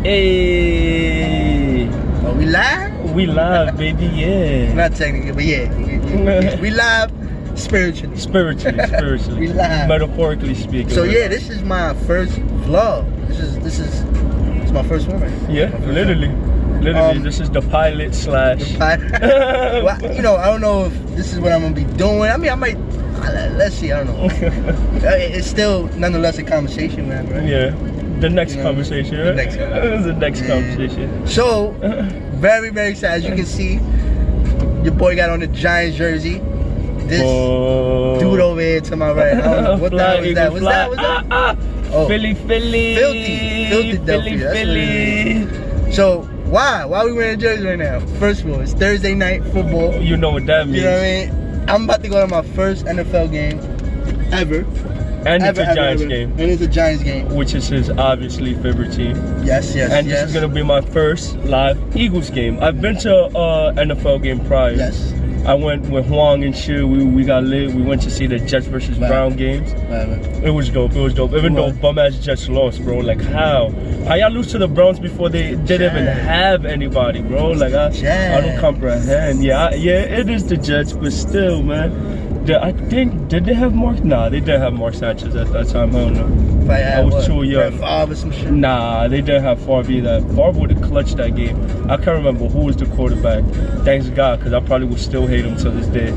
Hey. Oh, we live? We live, baby, yeah. Not technically, but yeah. We live spiritually. Spiritually. We live. Metaphorically speaking. So yeah, this is my first vlog. This is my first one, right? Yeah, literally. This is the pilot slash. Well, you know, I don't know if this is what I'm gonna be doing. I mean, I might. Let's see. I don't know. It's still nonetheless a conversation, man. Right? Yeah. The next conversation. The next conversation. The next conversation. So, very, very sad. As you can see, your boy got on the Giants jersey. This dude over here to my right. I don't know what the hell was that? What's that? Oh, Philly. Filthy Philly. So, why we wearing a jersey right now? First of all, it's Thursday night football. You know what that means. You know what I mean? I'm about to go to my first NFL game ever. And it's a Giants game. And it's a Giants game. Which is his obviously favorite team. Yes. And this is going to be my first live Eagles game. I've been to an NFL game prior. Yes. I went with Huang and shit. We got lit. We went to see the Jets versus Brown games. It was dope. Even though bum-ass Jets lost, bro. Like, how y'all lose to the Browns before they didn't even have anybody, bro? Like, I don't comprehend. Yeah, it is the Jets, but still, man. I think, did they have Mark? Nah, they didn't have Mark Sanchez at that time. I don't know. I was too young. Favre or some shit? Nah, they didn't have Favre either. Favre would have clutched that game. I can't remember who was the quarterback. Thanks God, because I probably would still hate him to this day.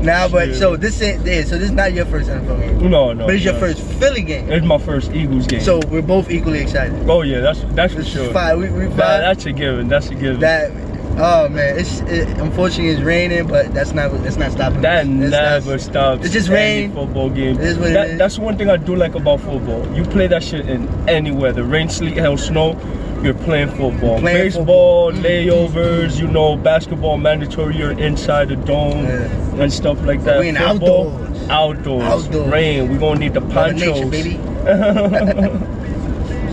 Nah, but so this is not your first NFL game. No. But it's your first Philly game. It's my first Eagles game. So we're both equally excited. Oh yeah, that's for sure. That's a given. Oh man, unfortunately it's raining, but that's not stopping. That never stops. It's just rain. Football game. It is what it is. That's one thing I do like about football. You play that shit in any weather, rain, sleet, hail, snow. You're playing football. Baseball, layovers, you know, basketball mandatory. You're inside the dome and stuff like that. We're outdoors. Rain. We're gonna need the ponchos, nature, baby.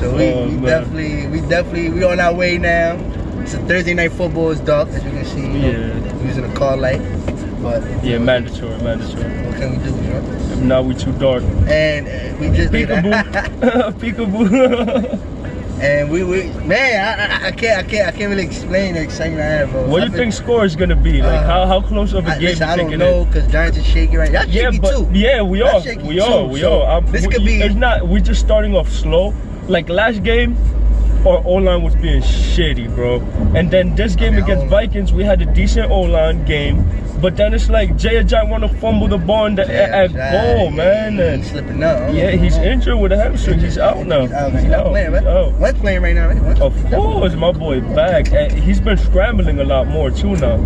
So we definitely on our way now. It's a Thursday night football. It's dark, as you can see. We're using a car light, but yeah, mandatory. What can we do, you know? If not, we too dark. And we just peekaboo. And man, I can't really explain the excitement I have, bro. What do you think score is gonna be? Like how close of a game? I don't know, because Giants is shaky right now. Y'all shaky too. Yeah, we are. We are. This could be. It's not. We're just starting off slow. Like last game, our O-line was being shitty, bro. And then this game against Vikings, we had a decent O-line game. But then it's like Jay Ajay want to fumble the ball at goal, man. And he's slipping up. Yeah, he's injured with a hamstring. He's out now. He's not playing, right? One's playing right now, right? Of course, my boy back. And he's been scrambling a lot more too now.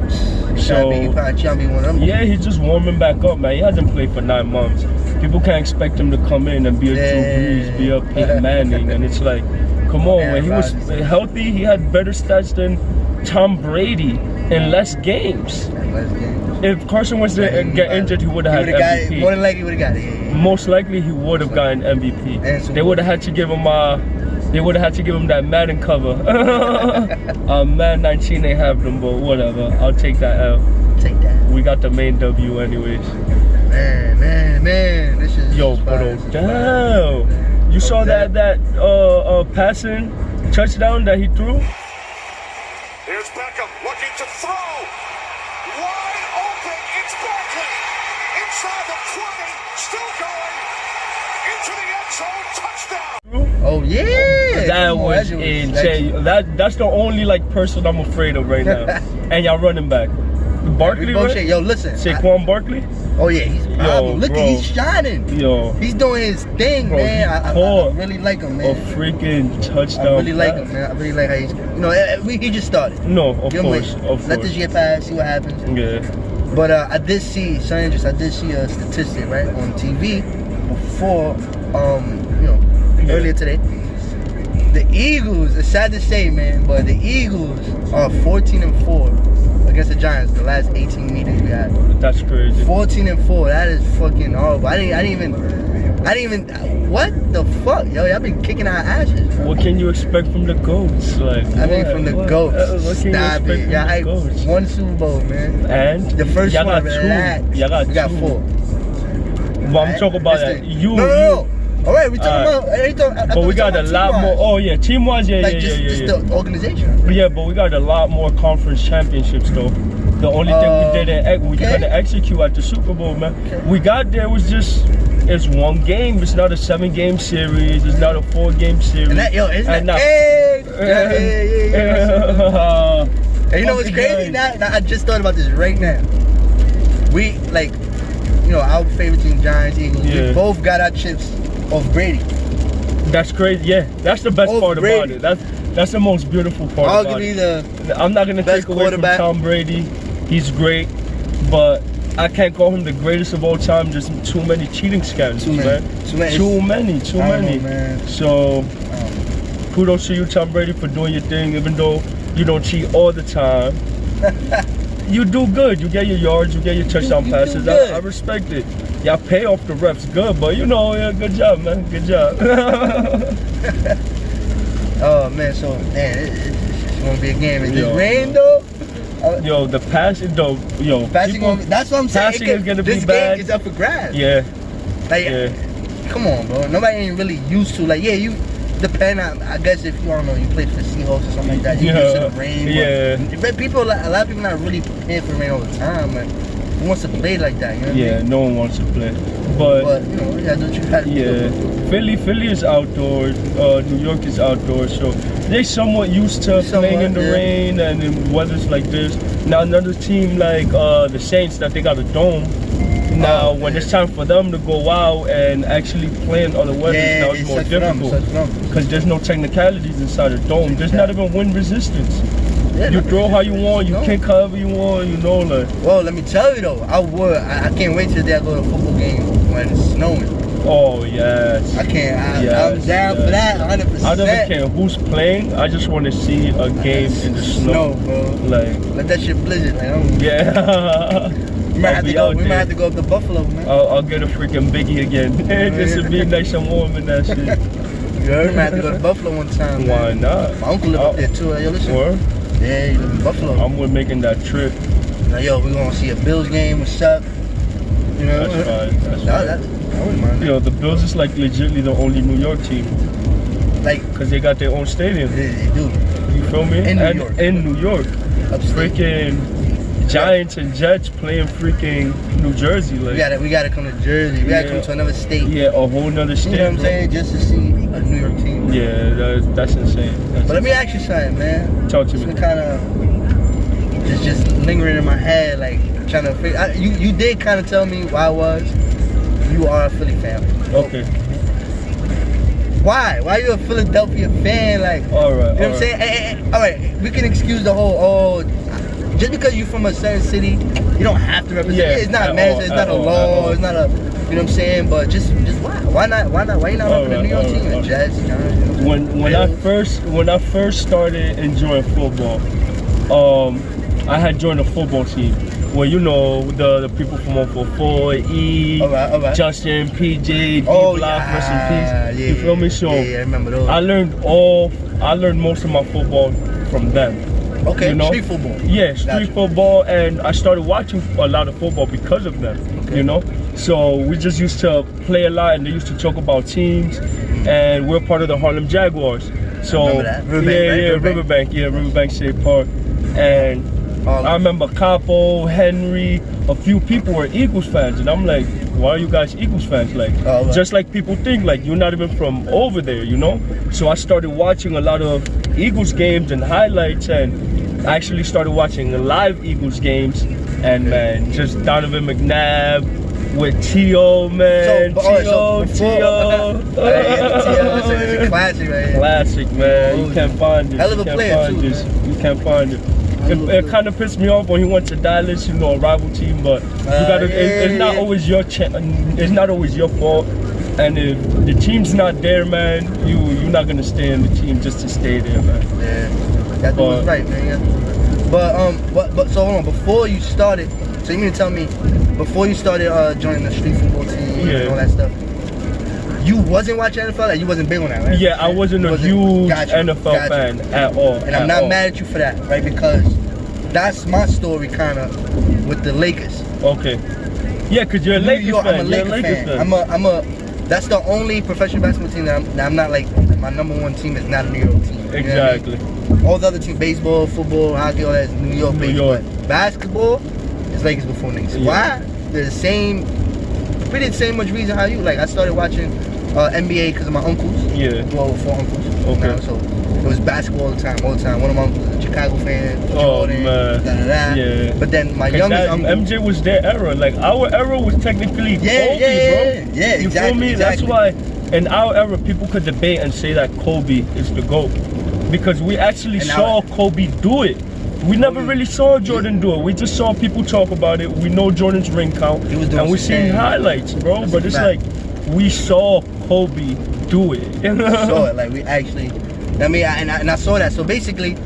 So yeah, he's just warming back up, man. He hasn't played for 9 months. People can't expect him to come in and be a Drew Brees, be a Peyton Manning, and it's like, come on, when he was healthy, he had better stats than Tom Brady in less games. If Carson Wentz didn't get injured, he would have had MVP. More than likely, he would have got it. Most likely, he would have gotten MVP. They would have had to give him that Madden cover. Madden 19, they have them, but whatever. I'll take that out. Take that. We got the main W, anyways. Man, this is damn. You saw that passing touchdown that he threw? Here's Beckham looking to throw. Wide open. It's Barkley. Inside the 20. Still going. Into the end zone. Touchdown. Oh yeah. That was insane. That's the only person I'm afraid of right now. And y'all running back. Barkley, right? Yo, listen. Saquon Barkley? Oh yeah, he's look at he's shining. He's doing his thing, man. I really like him, man. A freaking touchdown. I really like him, man. I really like how he's. He just started. No, of course. Let this year pass, see what happens. Yeah. But I did see a statistic right on TV before, earlier today. The Eagles. It's sad to say, man, but the Eagles are 14-4. Against the Giants, the last 18 meetings we had. That's crazy. 14-4. That is fucking horrible. I didn't even. What the fuck, yo? Y'all been kicking our asses. Bro. What can you expect from the GOATs? From the GOATs. Stop it. Y'all hype one Super Bowl, man. And the first one. Relax. We got 4. Well, I'm talking about that. No. All right, we talking about. But we got a lot more. Oh yeah, team-wise, yeah. Just the organization. Yeah, but we got a lot more conference championships though. The only thing we couldn't execute at the Super Bowl, man. Okay. We got there was just it's one game. It's not a 7-game series. It's not a 4-game series. And that, And you know what's crazy? Now I just thought about this right now. We our favorite team, Giants, Eagles. Yeah. We both got our chips off Brady. That's crazy. Yeah, that's the best part about it. That's the most beautiful part about it. I'm not gonna take away from Tom Brady. He's great, but I can't call him the greatest of all time. Just too many cheating scandals, man. Too many. Man. So kudos to you, Tom Brady, for doing your thing, even though you don't cheat all the time. You do good. You get your yards, you get your touchdown passes. I respect it. Y'all pay off the refs good, but good job, man. Good job. Oh man, so it's gonna be a game. Is this rain though? The passing though, passing that's what I'm saying. Passing is gonna be bad. This game is up for grabs. Yeah. Come on, bro. Nobody ain't really used to you depend on, I guess if you don't know, you played for the Seahawks or something like that. You used to the rain. Yeah. But a lot of people not really prepared for rain all the time, man. Who wants to play like that? You know what I mean? No one wants to play. But you gotta do what you gotta do. Philly is outdoors. New York is outdoors, so they somewhat used to playing in the rain and in weathers like this. Now another team like the Saints, that they got a dome. Now when it's time for them to go out and actually play in other weathers, now it's more difficult because there's no technicalities inside a dome. There's not even wind resistance. You throw how you want, you kick however you want, Well, let me tell you though, I can't wait till the day I go to a football game when it's snowing. Oh yes. I'm down for that 100%. I don't care who's playing. I just want to see a game in the snow, bro. Let that shit blizzard, man. We might have to go up to Buffalo, man. I'll get a freaking biggie again. Just to be nice and warm in that shit. We might have to go to Buffalo one time. Why not? My uncle live up there too. Yo, listen. Where? Yeah, he live in Buffalo. I'm with making that trip. Now, we're gonna see a Bills game. What's up? That's fine. I wouldn't mind. The Bills is like legitimately the only New York team. Because they got their own stadium. They do. You feel me? In New York. Upstate. Freaking Giants and Jets playing freaking New Jersey. We gotta come to Jersey. We gotta come to another state. Yeah, a whole nother state. You know what I'm saying? Just to see a New York team. Yeah, that's insane. But let me ask you something, man. Talk to me. It's kind of just lingering in my head, trying to figure. You did kind of tell me why I was. You are a Philly fan. Okay. Why? Why are you a Philadelphia fan? All right. You know what I'm saying? All right. We can excuse the whole. Just because you're from a certain city, you don't have to represent. Yeah, it's not a measure. It's not a law. It's not a. You know what I'm saying? But just why? Why not? Why you not repping the New York team? The Jets, When I first started enjoying football, I had joined a football team. Well, the people from 044, E, all right. Justin, PJ, D Block, rest in peace. You feel me? So I remember those. I learned most of my football from them. Okay, street football. Yeah, street football, and I started watching a lot of football because of them. Okay. So we just used to play a lot, and they used to talk about teams, and we're part of the Harlem Jaguars. So remember that? Riverbank State Park, and I remember Capo, Henry, a few people were Eagles fans, and I'm like, why are you guys Eagles fans? Just like people think, you're not even from over there, So I started watching a lot of Eagles games and highlights, and I actually started watching live Eagles games, and man, just Donovan McNabb with T.O., man. T.O. It's a classic, man. Classic, man. You can't find it. Hell of a player, too. You can't find it. It kind of pissed me off when he went to Dallas, a rival team, but it's not always your it's not always your fault. And if the team's not there, man, you're not gonna stay in the team just to stay there, man. Yeah, that dude was right, man. Yeah. But so hold on, before you started, so you mean to tell me before you started joining the street football team and all that stuff, you wasn't watching NFL? You wasn't big on that, right? Yeah, I wasn't a huge NFL fan at all. And I'm not mad at you for that, right? Because that's my story kind of with the Lakers. Okay. Yeah, because you're a Lakers fan. I'm a Lakers fan. That's the only professional basketball team that I'm not like. My number one team is not a New York team. Exactly. All the other teams, baseball, football, hockey, all that is New York based. But basketball is Lakers before Knicks. Yeah. Why? The same, pretty the same much reason how you like. I started watching NBA because of my uncles. Yeah. Well, 4 uncles. Okay. Now, so it was basketball all the time. One of my uncles was a Chicago fan. Jordan, man. Yeah. But then my youngest uncle. MJ was their era. Like our era was technically Kobe, bro. Yeah, you exactly. feel me? Exactly. That's why in our era people could debate and say that Kobe is the GOAT. Because we actually saw Kobe do it. We never really saw Jordan do it. We just saw people talk about it. We know Jordan's ring count. And we seen highlights, bro. That's but it's like we saw Kobe do it. We saw it. Like we actually, I mean, and I saw that. So basically,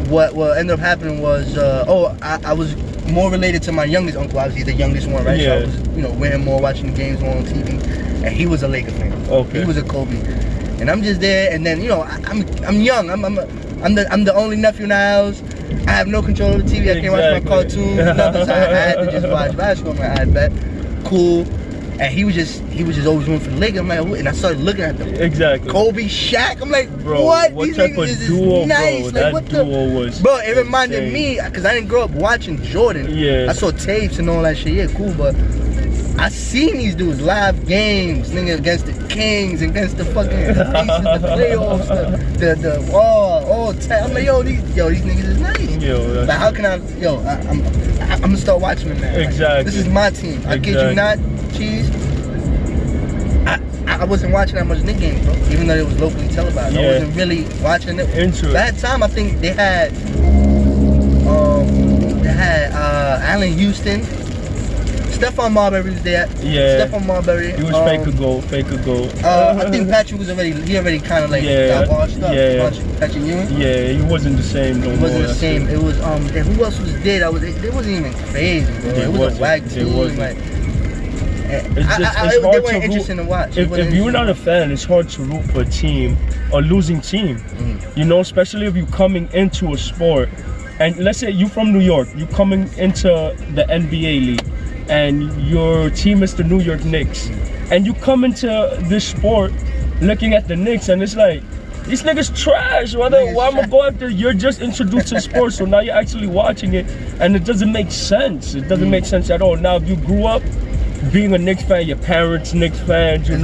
what ended up happening was, I was more related to my youngest uncle. Obviously, the youngest one, right? Yeah. So I was, with him more, watching the games more on TV, and he was a Laker fan. Okay. He was a Kobe, and I'm just there. And then I'm young. I'm the only nephew in the house. I have no control of the TV. I can't watch my cartoons. Nothing. So I had to just watch basketball. I'm like, I bet, cool. And he was just always rooting for the Lakers. I'm like, what? And I started looking at them. Exactly. Kobe, Shaq. I'm like, bro, what? What These type niggas of is duo, nice. bro? Like, That what duo was. Bro, it reminded me because I didn't grow up watching Jordan. Yeah. I saw tapes and all that shit. Yeah, cool, but I seen these dudes live games, nigga, against the Kings, against the fucking Aces, the playoffs, I'm like, these niggas is nice. Yo, like, how can I'm gonna start watching them now. Exactly. Like, this is my team. I kid you not, Cheese. I wasn't watching that much Knicks games, bro. Even though it was locally televised, I wasn't really watching it. That time, I think they had Allen Houston. Stephon Marbury was there. Yeah. Stephon Marbury. He was fake a goal. I think Patrick was already kind of like got washed up. Patrick Ewing. Yeah, he wasn't the same no more. He wasn't the same. It was who else was there? It wasn't even crazy, bro. It was a whack team. Like, it's hard they weren't to interesting to watch. If you're not a fan, it's hard to root for a team, a losing team. Especially if you're coming into a sport. And let's say you're from New York, you're coming into the NBA league, and your team is the New York Knicks, and you come into this sport looking at the Knicks, and it's like, these niggas trash. Why I'm gonna go after? You're just introduced to sports, so now you're actually watching it, and it doesn't make sense. It doesn't make sense at all. Now, if you grew up being a Knicks fan, your parents Knicks fans, you're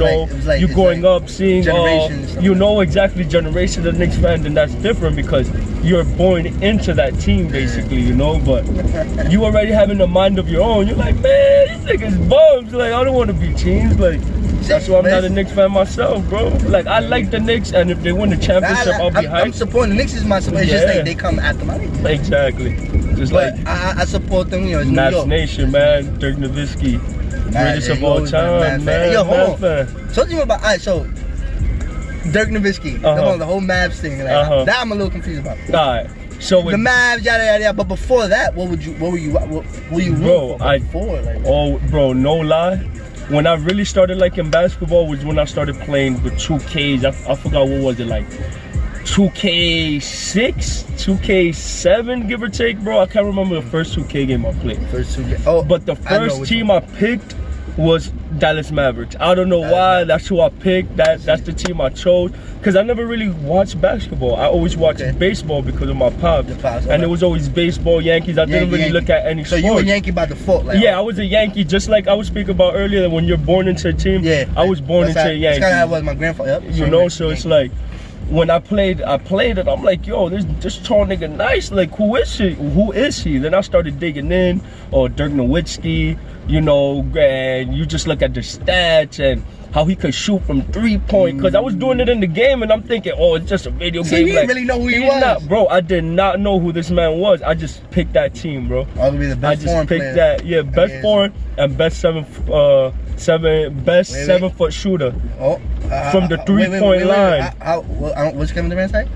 growing up seeing exactly generation of Knicks fan, then that's different because you're born into that team basically, but you already having a mind of your own. You're like, man, these niggas bums. Like, I don't want to be teams. Like, that's why I'm not a Knicks fan myself, bro. Like, I like the Knicks, and if they win the championship, I'll be hyped. I'm supporting the Knicks is my support. It's just like they come after my team. Exactly. Just but like I support them. It's Nats New York Nation, man. Dirk Nowitzki. Greatest of all time, man. Yo, hold on. So you about Dirk Nowitzki, the whole Mavs thing. Like, that I'm a little confused about. Alright. So the Mavs, yada. But before that, what were you for? Like, bro, no lie. When I really started liking basketball was when I started playing with 2Ks. I forgot what was it, like 2K6, 2K7, give or take, bro. I can't remember the first 2K game I played. But the first team I picked was Dallas Mavericks. I don't know why. That's who I picked. That's the team I chose. Because I never really watched basketball. I always watched baseball because of my pops. And it was always baseball, Yankees. I didn't really look at any sports. So you were a Yankee by default? Like, I was a Yankee. Just like I was speaking about earlier, when you're born into a team, I was born into a Yankee. That's kind of how it was my grandfather. So it's like, when I played it, I'm like, yo, this tall nigga nice. Like, who is he? Then I started digging in, Dirk Nowitzki, and you just look at the stats and how he could shoot from 3-point. Because I was doing it in the game, and I'm thinking, it's just a video game. So you didn't really know who he was? Bro, I did not know who this man was. I just picked that team, bro. Be the best I just picked that, best foreign and best 7-foot shooter from the 3-point line. What's Kevin Durant's height?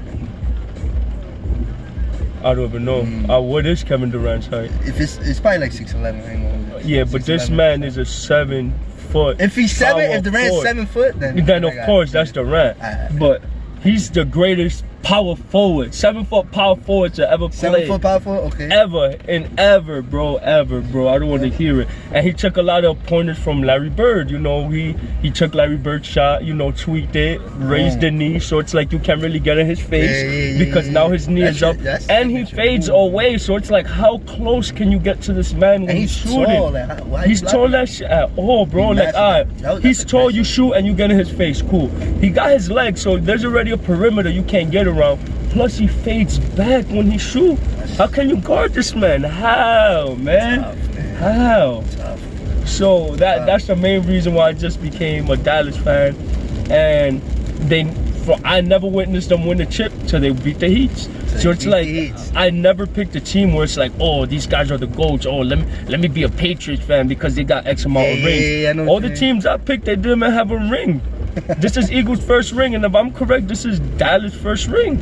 I don't even know. What is Kevin Durant's height? If it's probably like 6'11". Yeah, but this man is a 7-foot. If he's 7, if Durant's 7 foot, then of course that's Durant. But he's the greatest power forward, 7 foot power forward to ever play. 7 foot power forward, okay. Ever, bro. I don't want to hear it. And he took a lot of pointers from Larry Bird. You know, he took Larry Bird's shot. You know, tweaked it, raised the knee, so it's like you can't really get in his face because now his knee is up, and he fades away. So it's like, how close can you get to this man when he's shooting? Tall, like, he's tall that shit at all, bro. Like, alright, he's tall. You shoot and you get in his face. Cool. He got his legs, so there's already a perimeter you can't get around. Plus he fades back when he shoots. How can you guard this man? How, man? Tough, man. How? Tough. So that's the main reason why I just became a Dallas fan. And I never witnessed them win the chip till they beat the Heats. So it's like, I never picked a team where it's like, oh, these guys are the GOATs. Oh, let me be a Patriots fan because they got X amount of rings. All the teams I picked, they didn't have a ring. This is Eagles' first ring, and if I'm correct, this is Dallas' first ring.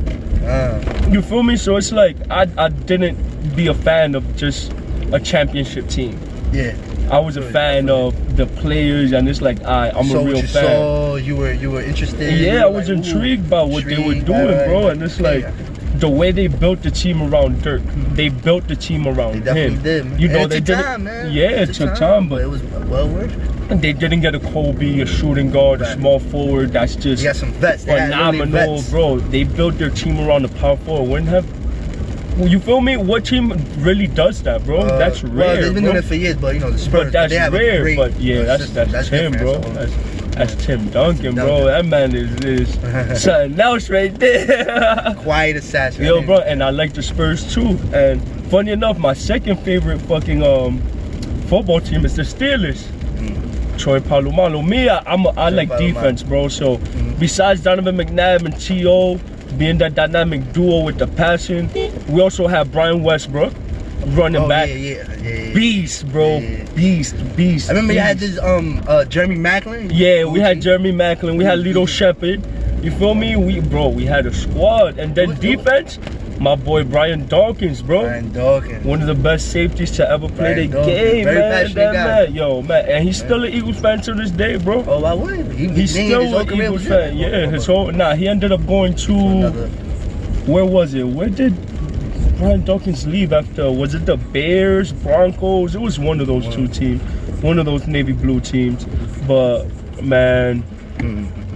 You feel me? So it's like, I didn't be a fan of just a championship team. Yeah. I was a fan of the players, and it's like, I'm a real fan. So you were interested. Yeah, I was intrigued by what they were doing, bro. And it's like, the way they built the team around Dirk, they built the team around him. Did. You know, they did time, man. Yeah, it took time, but it was well worth it. They didn't get a Kobe, a shooting guard, a small forward. That's just some vets. Phenomenal, vets. Bro. They built their team around the power forward. Wouldn't have. You feel me? What team really does that, bro? That's rare. Well, they've been doing it for years, but you know the Spurs. But that's rare. But yeah, that's Tim, bro. That's Tim Duncan, bro. That man is something else right there. Quiet assassin. Yo, bro, and I like the Spurs too. And funny enough, my second favorite fucking football team is the Steelers. Troy Polamalu. Me, I like defense, bro. So besides Donovan McNabb and T.O. being that dynamic duo with the passion, we also have Brian Westbrook, running back. Yeah. Beast, bro. Yeah. Beast. I remember you had this Jeremy Maclin. Yeah, we had Jeremy Maclin. We had Lito Shepherd. You feel me? We had a squad. And then defense, my boy Brian Dawkins, bro. Brian Dawkins. One of the best safeties to ever play the game, man. Yo, man. And he's still an Eagles fan to this day, bro. Oh, I would. He's still an Eagles fan. Yeah, his whole he ended up going to where was it? Where did Brian Dawkins leave after? Was it the Bears, Broncos? It was one of those two teams. One of those navy blue teams. But man,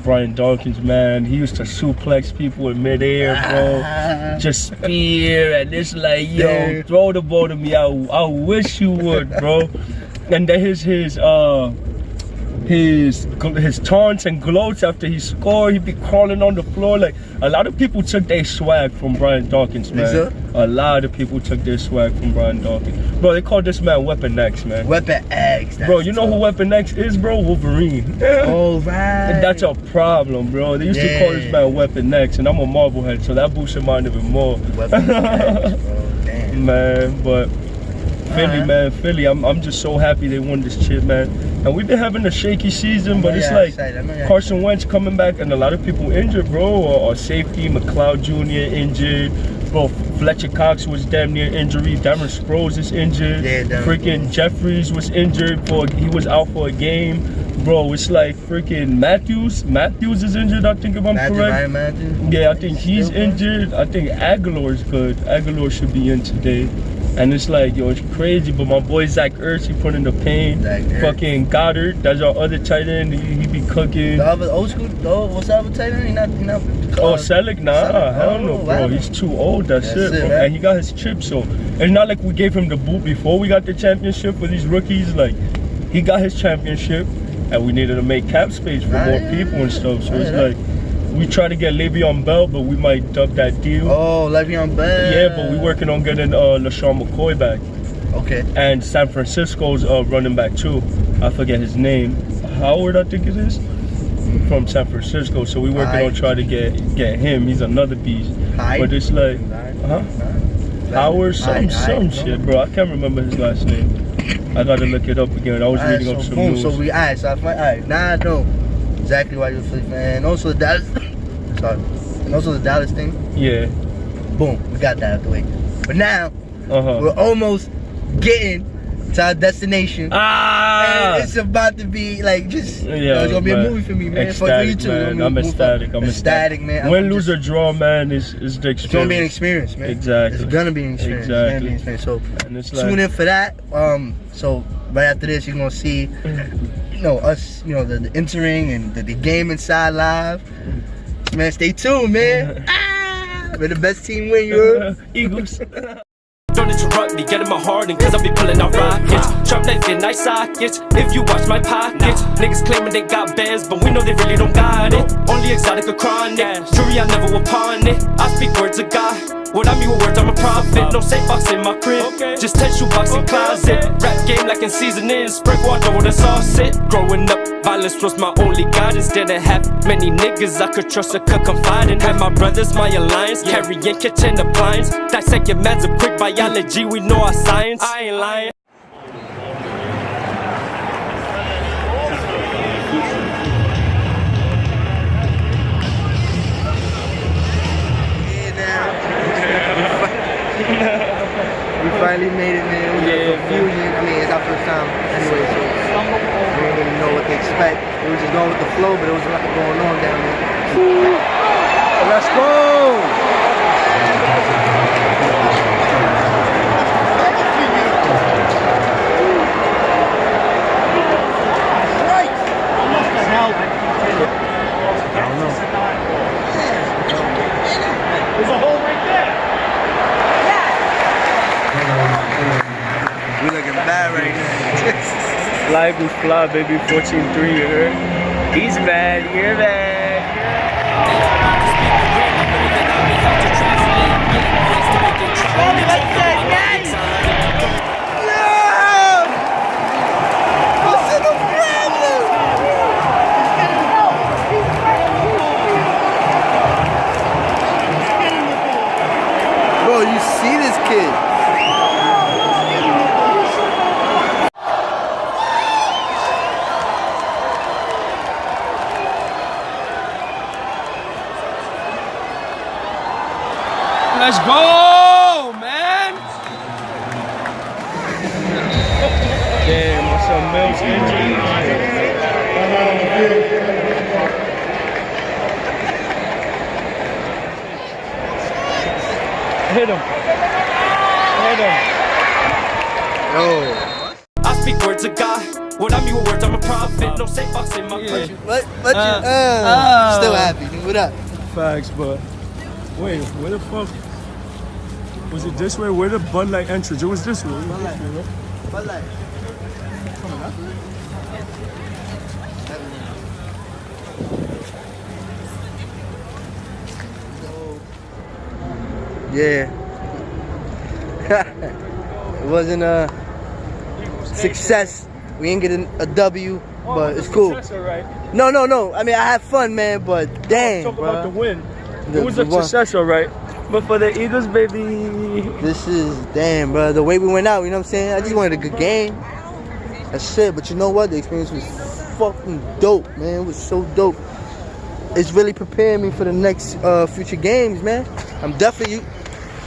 Brian Dawkins, man, he used to suplex people in midair, bro. Just spear, and it's like, yo, throw the ball to me. I wish you would, bro. And then his taunts and gloats after he scored, he'd be crawling on the floor. Like, a lot of people took their swag from Brian Dawkins, man. A lot of people took their swag from Brian Dawkins. Bro, they call this man Weapon X, man. Weapon X. Bro, you know who Weapon X is, bro? Wolverine. Oh, right. And that's a problem, bro. They used to call this man Weapon X, and I'm a Marvel head, so that boosts your mind even more. Weapon X, bro. Damn. Man, but Philly, I'm just so happy they won this chip, man. And we've been having a shaky season, but it's like Carson Wentz coming back and a lot of people injured, bro. Or safety, McLeod Jr. injured. Bro, Fletcher Cox was damn near injury. Darren Sproles is injured. Freaking Jeffries was injured. He was out for a game. Bro, it's like freaking Matthews is injured, I think, if I'm correct. Yeah, I think he's injured. I think Aguilar's good. Aguilar should be in today. And it's like, yo, it's crazy, but my boy Zach Ertz, he put in the pain. Fucking Goddard, that's our other tight end. He be cooking. The other old school, what's the other tight end? He not Selleck? Nah, hell no, bro. He's too old. That's it, bro. Right? And he got his chip, so it's not like we gave him the boot before we got the championship for these rookies. Like, he got his championship, and we needed to make cap space for more people and stuff. So it's like, we try to get Le'Veon Bell, but we might duck that deal. Oh, Le'Veon Bell. Yeah, but we're working on getting LaShawn McCoy back. Okay. And San Francisco's running back too. I forget his name. Howard, I think it is. From San Francisco. So we're working on trying to get him. He's another beast. But it's like, Howard, some shit, bro. I can't remember his last name. I gotta look it up again. I was reading up some news. So now I know exactly why you're a Philly fan. And also the Dallas. And also the Dallas thing. Yeah. Boom. We got that out the way. But now we're almost getting to our destination. And it's about to be like just, it's gonna be a movie for me, man. Ecstatic, for you too. man. I'm ecstatic. I'm ecstatic, man. Win, lose, or draw, man, is the experience. It's gonna be an experience, man. Exactly. It's gonna be an experience. Exactly. It's gonna be an experience. So and it's like, tune in for that. So right after this, you're gonna see, us, the entering and the game inside live. Man, stay tuned, man. We're the best team win, you heard? Eagles. Don't interrupt me, get in my heart, and cause I be pulling out rockets. Trap life in nice sockets, if you watch my pockets. Niggas claiming they got bands, but we know they really don't got it. Only exotic or chronic, jury I never will pawn it. I speak words of God, what I mean with words I'm a prophet. No safe box in my crib, just 10 shoebox in closet. Rap game like in seasoning, sprinkle water with a sauce it. Growing up, violence was my only guidance. Didn't have many niggas I could trust or could confide in. Had my brothers, my alliance, carrying kitchen appliance. Dissect your meds a quick biology, we know our science. I ain't lying. We finally made it, man. We got confusion. I mean, it's our first time anyway, so we didn't really know what to expect. We were just going with the flow, but there was a lot going on down there. Let's go! There's a hole right there. We looking bad right now. Live we fly, baby. 14-3, you heard? He's mad, you're mad. Bro, you see this kid? Let's go, man! Damn, what's up, Mills? Hit him. Hit him. Yo. I speak words of God. What I mean with words, I'm a prophet. No safe box in my crib. Still happy. What up? Facts, but wait, where the fuck? Was it this way? Where the Bud Light entrance? It was this way. Bud Light. Bud Light. Yeah. It wasn't a success. We ain't getting a W, but it's cool. No. I mean, I had fun, man, but damn, talk bro. about the win. It was a success, alright. But for the Eagles, baby. This is, damn, bro. The way we went out, you know what I'm saying? I just wanted a good game. That's it. But you know what? The experience was fucking dope, man. It was so dope. It's really preparing me for the next future games, man. I'm definitely,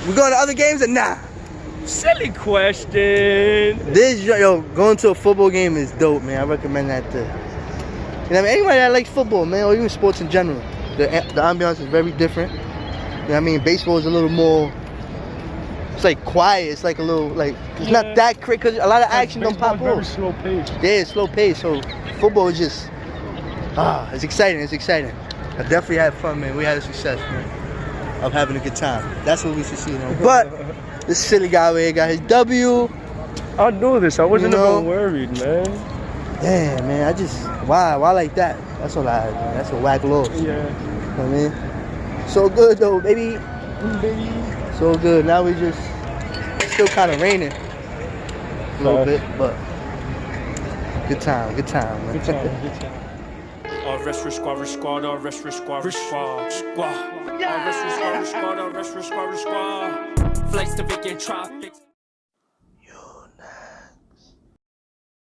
we going to other games or nah? Silly question. This, going to a football game is dope, man. I recommend that to, anybody that likes football, man, or even sports in general. The ambiance is very different. You know what I mean? Baseball is a little more, it's like quiet. It's like a little, like, it's not that quick because a lot of action don't pop very off. slow pace. Yeah, it's slow pace. So football is just, it's exciting. It's exciting. I definitely had fun, man. We had a success, man, of having a good time. That's what we should see, man. But this silly guy over here got his W. I knew this. I wasn't even worried, man. Damn, man. I just, why like that? That's what I, man. That's a whack loss. Yeah. You know what I mean? So good though, baby. So good. Now we just, it's still kind of raining a little bit, but good time, man. Good time. Rest squad, rest squad. Flights to vacant tropics.